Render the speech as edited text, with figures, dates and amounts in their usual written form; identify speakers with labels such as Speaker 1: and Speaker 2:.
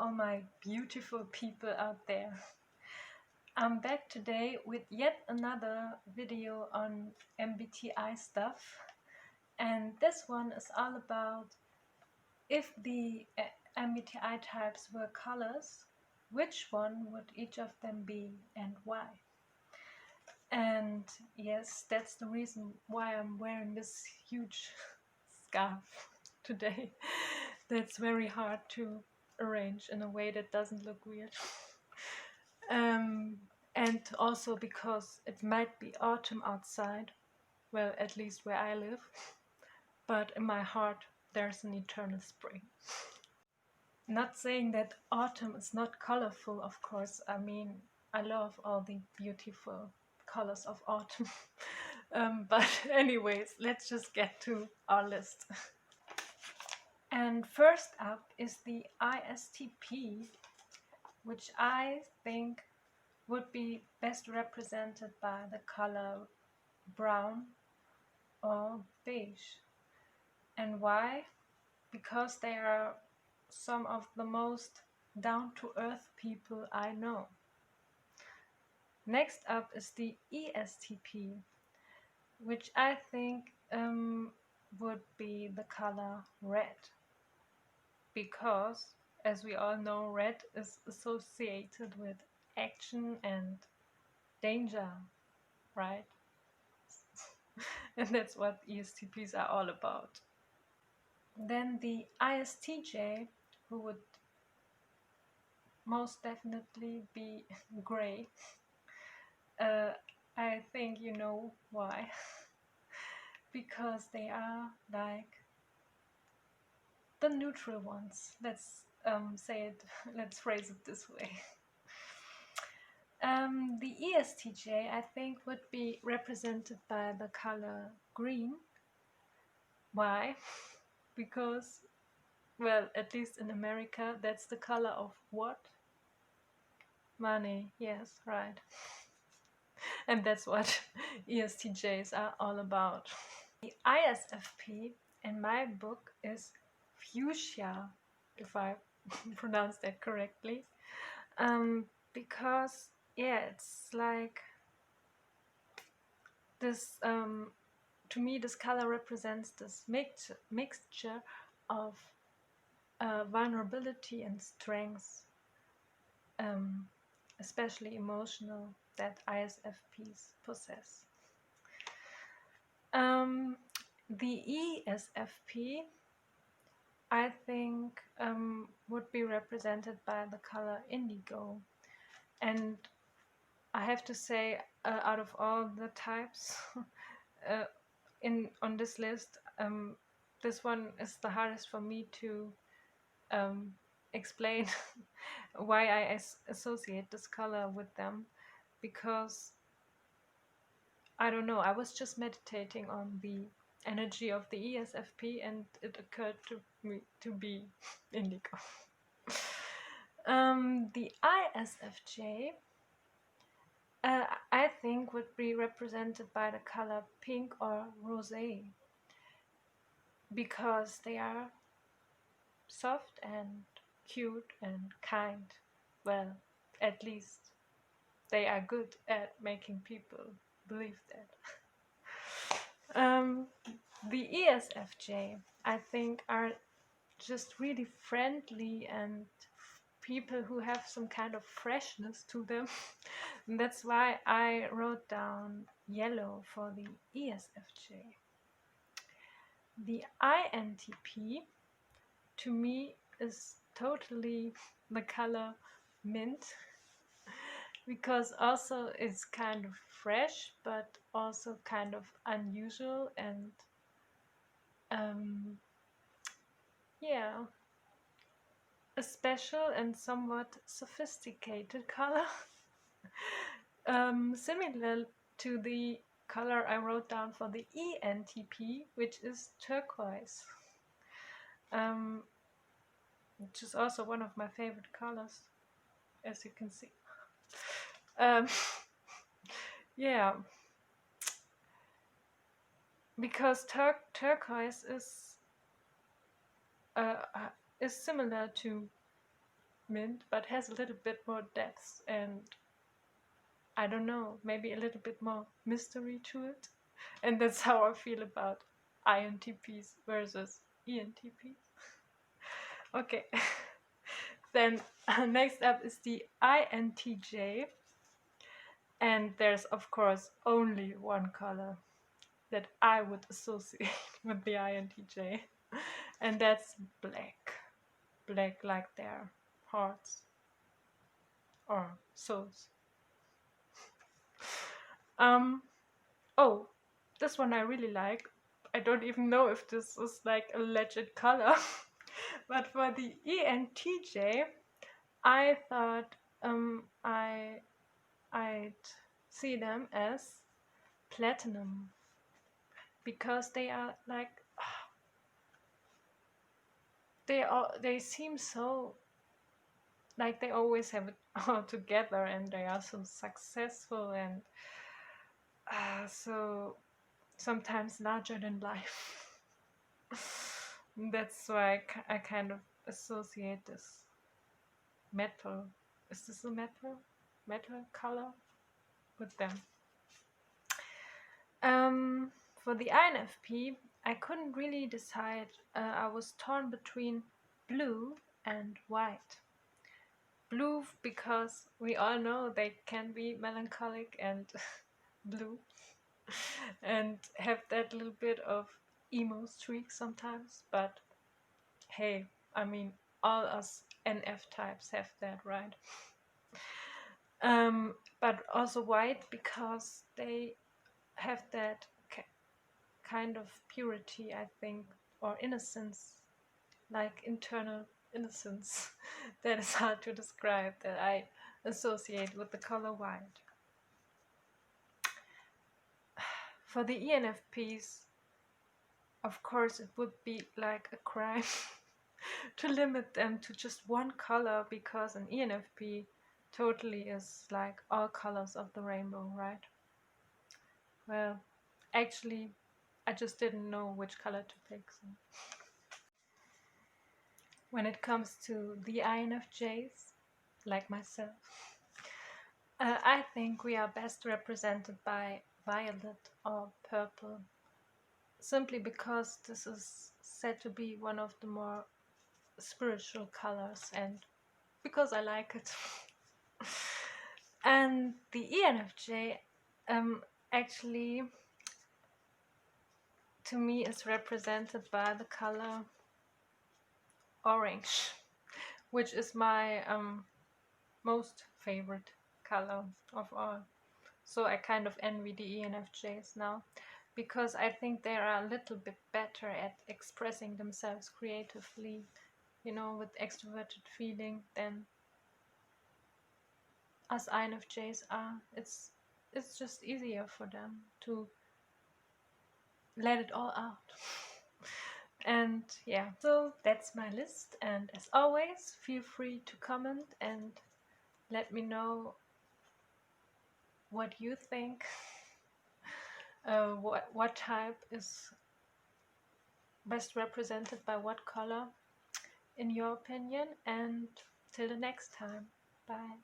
Speaker 1: all my beautiful people out there. I'm back today with yet another video on MBTI stuff, and this one is all about if the MBTI types were colors, which one would each of them be and why? And yes, that's the reason why I'm wearing this huge scarf today. That's very hard to arrange in a way that doesn't look weird. And also because it might be autumn outside, well, at least where I live, but in my heart there's an eternal spring. Not saying that autumn is not colorful, of course. I mean, I love all the beautiful colors of autumn. But anyways, let's just get to our list. And first up is the ISTP, which I think would be best represented by the color brown or beige. And why? Because they are some of the most down-to-earth people I know. Next up is the ESTP, which I think would be the color red, because as we all know, red is associated with action and danger, right? And that's what ESTPs are all about. Then the ISTJ, who would most definitely be gray. I think you know why. Because they are like the neutral ones. Let's phrase it this way. The ESTJ, I think, would be represented by the color green. Why? Because, well, at least in America, that's the color of what? Money. Yes, right. And that's what ESTJs are all about. The ISFP in my book is fuchsia, if I pronounce that correctly, because yeah, it's like this. To me, this color represents this mixture of vulnerability and strength, especially emotional, that ISFPs possess. The ESFP, I think, would be represented by the color indigo. And I have to say, out of all the types on this list, this one is the hardest for me to explain why I associate this color with them, because I don't know, I was just meditating on the energy of the ESFP and it occurred to me to be indigo. The ISFJ, I think, would be represented by the color pink or rosé, because they are soft and cute and kind. Well, at least they are good at making people believe that. The ESFJ, I think, are just really friendly and people who have some kind of freshness to them. And that's why I wrote down yellow for the ESFJ. The INTP, to me, is totally the color mint, because also it's kind of fresh but also kind of unusual and yeah, a special and somewhat sophisticated color. Similar to the color I wrote down for the ENTP, which is turquoise, which is also one of my favorite colors, as you can see. Yeah, because turquoise is similar to mint, but has a little bit more depth and, I don't know, maybe a little bit more mystery to it. And that's how I feel about INTPs versus ENTPs. Okay. Then next up is the INTJ. And there's of course only one color that I would associate with the INTJ. And that's black. Black like their hearts or souls. Oh, this one I really like. I don't even know if this is like a legit color. But for the ENTJ, I thought I'd see them as platinum, because they are like they seem so like they always have it all together, and they are so successful and so sometimes larger than life. That's why I kind of associate this metal. Is this a metal color with them? For the INFP, I couldn't really decide. I was torn between blue and white. Blue because we all know they can be melancholic and blue and have that little bit of emo streak sometimes, but hey, I mean, all us NF types have that, right? But also white because they have that kind of purity, I think, or innocence, like internal innocence that is hard to describe, that I associate with the color white. For the ENFPs, of course, it would be like a crime to limit them to just one color, because an ENFP totally is like all colors of the rainbow, right? Well, actually, I just didn't know which color to pick. So. When it comes to the INFJs, like myself, I think we are best represented by violet or purple, simply because this is said to be one of the more spiritual colors, and because I like it. And the ENFJ actually, to me, is represented by the color orange, which is my most favorite color of all. So I kind of envy the ENFJs now, because I think they are a little bit better at expressing themselves creatively, you know, with extroverted feeling than us INFJs are. It's just easier for them to let it all out. And yeah, so that's my list, and as always, feel free to comment and let me know what you think. What type is best represented by what color in your opinion, and till the next time, bye.